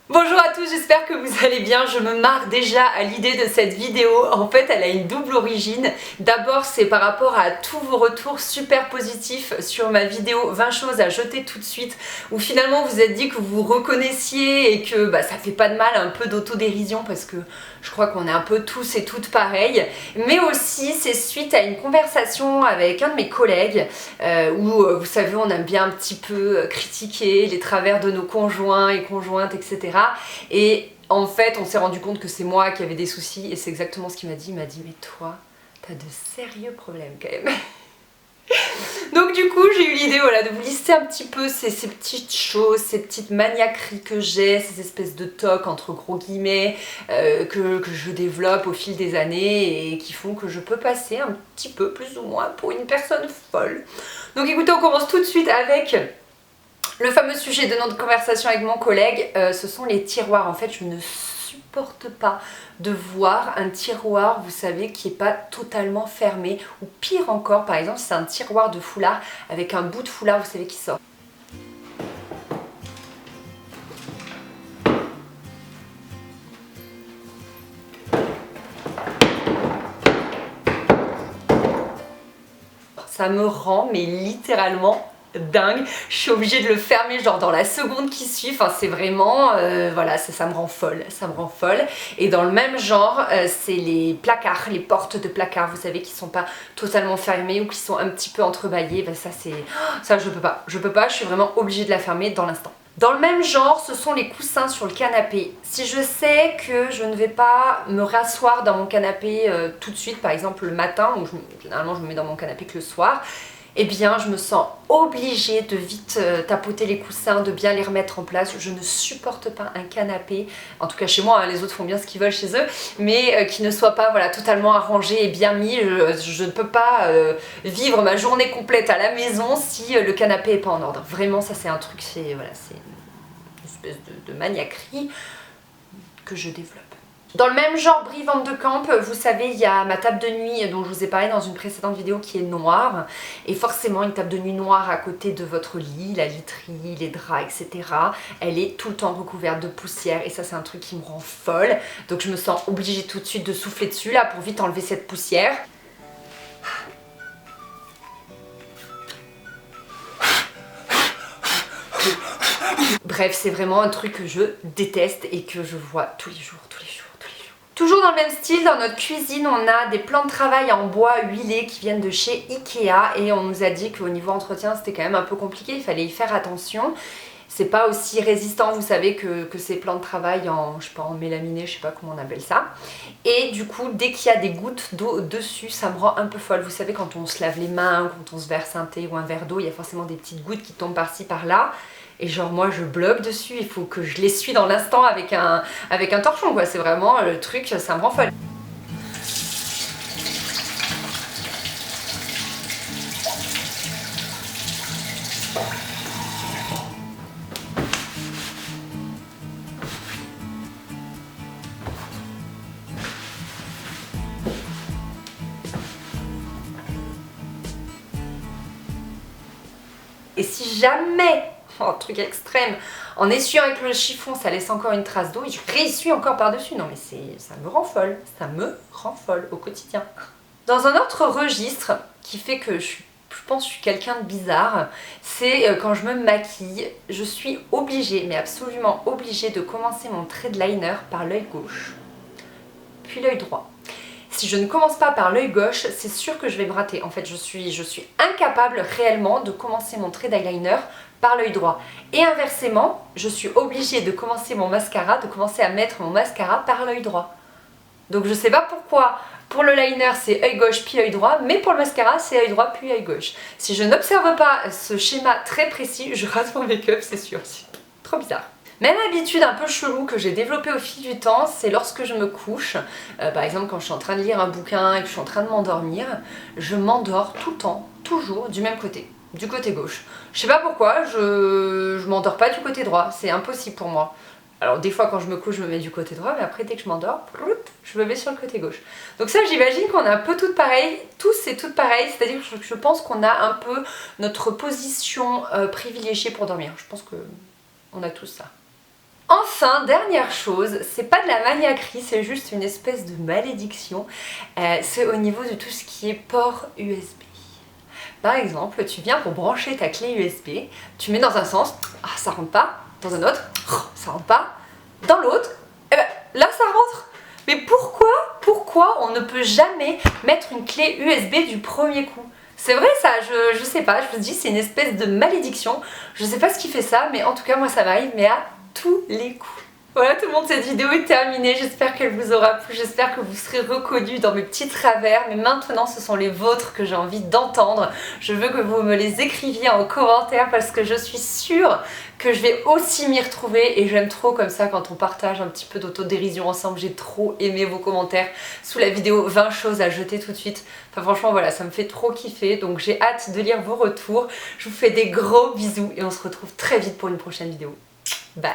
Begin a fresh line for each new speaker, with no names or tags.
Bonjour à tous, j'espère que vous allez bien. Je me marre déjà à l'idée de cette vidéo. En fait, elle a une double origine. D'abord, c'est par rapport à tous vos retours super positifs sur ma vidéo 20 choses à jeter tout de suite, où finalement vous êtes dit que vous vous reconnaissiez et que ça fait pas de mal, un peu d'autodérision, parce que je crois qu'on est un peu tous et toutes pareils. Mais aussi, c'est suite à une conversation avec un de mes collègues, où vous savez, on aime bien un petit peu critiquer les travers de nos conjoints et conjointes, etc. Et en fait, on s'est rendu compte que c'est moi qui avais des soucis et c'est exactement ce qu'il m'a dit. Il m'a dit, mais toi, t'as de sérieux problèmes quand même. Donc du coup, j'ai eu l'idée de vous lister un petit peu ces petites choses, ces petites maniaqueries que j'ai, ces espèces de tocs entre gros guillemets que je développe au fil des années et qui font que je peux passer un petit peu plus ou moins pour une personne folle. Donc écoutez, on commence tout de suite avec le fameux sujet de notre conversation avec mon collègue. Ce sont les tiroirs. En fait, je ne supporte pas de voir un tiroir, vous savez, qui n'est pas totalement fermé. Ou pire encore, par exemple, c'est un tiroir de foulard avec un bout de foulard, vous savez, qui sort. Ça me rend, mais littéralement dingue. Je suis obligée de le fermer genre dans la seconde qui suit. Enfin, c'est vraiment voilà, ça me rend folle, ça me rend folle. Et dans le même genre, c'est les placards, les portes de placards, vous savez, qui sont pas totalement fermées ou qui sont un petit peu entrebâillées. Ça je peux pas, je suis vraiment obligée de la fermer dans l'instant. Dans le même genre, ce sont les coussins sur le canapé. Si je sais que je ne vais pas me rasseoir dans mon canapé tout de suite, par exemple le matin, ou généralement je me mets dans mon canapé que le soir, eh bien je me sens obligée de vite tapoter les coussins, de bien les remettre en place. Je ne supporte pas un canapé, en tout cas chez moi, hein, les autres font bien ce qu'ils veulent chez eux, mais qui ne soit pas totalement arrangé et bien mis. Je ne peux pas vivre ma journée complète à la maison si le canapé n'est pas en ordre. Vraiment, ça c'est un truc, c'est une espèce de maniaquerie que je développe. Dans le même genre brie vente de camp, vous savez, il y a ma table de nuit dont je vous ai parlé dans une précédente vidéo qui est noire. Et forcément, une table de nuit noire à côté de votre lit, la literie, les draps, etc. Elle est tout le temps recouverte de poussière et ça, c'est un truc qui me rend folle. Donc je me sens obligée tout de suite de souffler dessus là pour vite enlever cette poussière. Bref, c'est vraiment un truc que je déteste et que je vois tous les jours. Toujours dans le même style, dans notre cuisine, on a des plans de travail en bois huilé qui viennent de chez Ikea et on nous a dit qu'au niveau entretien, c'était quand même un peu compliqué, il fallait y faire attention. C'est pas aussi résistant, vous savez, que ces plans de travail en, je sais pas, en mélaminé, je sais pas comment on appelle ça. Et du coup, dès qu'il y a des gouttes d'eau dessus, ça me rend un peu folle. Vous savez, quand on se lave les mains, quand on se verse un thé ou un verre d'eau, il y a forcément des petites gouttes qui tombent par-ci, par-là. Et genre moi je bloque dessus, il faut que je l'essuie dans l'instant avec un torchon quoi, c'est vraiment le truc, ça me rend folle. Et si jamais, oh, truc extrême, en essuyant avec le chiffon, ça laisse encore une trace d'eau et je réessuie encore par-dessus. Non mais ça me rend folle, ça me rend folle au quotidien. Dans un autre registre qui fait que je pense que je suis quelqu'un de bizarre, c'est quand je me maquille, je suis obligée, mais absolument obligée de commencer mon trait de liner par l'œil gauche, puis l'œil droit. Si je ne commence pas par l'œil gauche, c'est sûr que je vais me rater. En fait, je suis incapable réellement de commencer mon trait d'eyeliner par l'œil droit. Et inversement, je suis obligée de commencer mon mascara, de commencer à mettre mon mascara par l'œil droit. Donc je sais pas pourquoi, pour le liner c'est œil gauche puis œil droit, mais pour le mascara c'est œil droit puis œil gauche. Si je n'observe pas ce schéma très précis, je rate mon make-up, c'est sûr. C'est trop bizarre. Même habitude un peu chelou que j'ai développée au fil du temps, c'est lorsque je me couche, par exemple quand je suis en train de lire un bouquin et que je suis en train de m'endormir, je m'endors tout le temps, toujours du même côté, du côté gauche. Je sais pas pourquoi, je m'endors pas du côté droit, c'est impossible pour moi. Alors des fois quand je me couche je me mets du côté droit, mais après dès que je m'endors, je me mets sur le côté gauche. Donc ça j'imagine qu'on est un peu toutes pareilles, tous et toutes pareilles, c'est-à-dire que je pense qu'on a un peu notre position privilégiée pour dormir. Je pense qu'on a tous ça. Enfin, dernière chose, c'est pas de la maniaquerie, c'est juste une espèce de malédiction. C'est au niveau de tout ce qui est port USB. Par exemple, tu viens pour brancher ta clé USB, tu mets dans un sens, ah ça rentre pas, dans un autre, ça rentre pas, dans l'autre, et ben là ça rentre. Mais pourquoi on ne peut jamais mettre une clé USB du premier coup? C'est vrai ça, je sais pas, je vous dis c'est une espèce de malédiction. Je sais pas ce qui fait ça, mais en tout cas moi ça m'arrive, mais à tous les coups. Voilà tout le monde, cette vidéo est terminée, j'espère qu'elle vous aura plu, j'espère que vous serez reconnus dans mes petits travers, mais maintenant ce sont les vôtres que j'ai envie d'entendre. Je veux que vous me les écriviez en commentaire parce que je suis sûre que je vais aussi m'y retrouver et j'aime trop comme ça quand on partage un petit peu d'autodérision ensemble. J'ai trop aimé vos commentaires sous la vidéo 20 choses à jeter tout de suite. Enfin franchement voilà, ça me fait trop kiffer, donc j'ai hâte de lire vos retours. Je vous fais des gros bisous et on se retrouve très vite pour une prochaine vidéo. Bye.